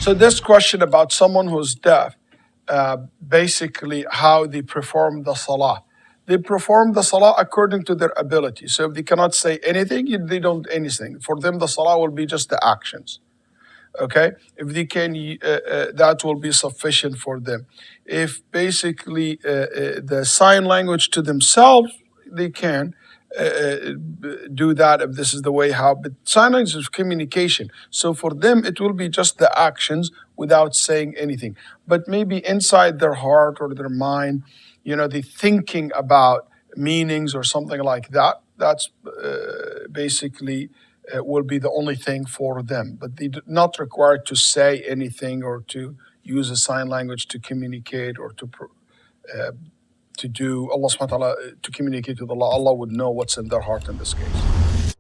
So this question about someone who's deaf, basically how they perform the salah. They perform the salah according to their ability. So if they cannot say anything, they don't anything. For them, the salah will be just the actions. Okay, if they can, that will be sufficient for them. If basically the sign language to themselves, they can do that if this is the way how. But sign language is communication, so for them it will be just the actions without saying anything. But maybe inside their heart or their mind, they're thinking about meanings or something like that. That's basically will be the only thing for them. But they're not required to say anything or to use a sign language to communicate or to do Allah subhanahu wa ta'ala to communicate with Allah. Allah would know what's in their heart in this case.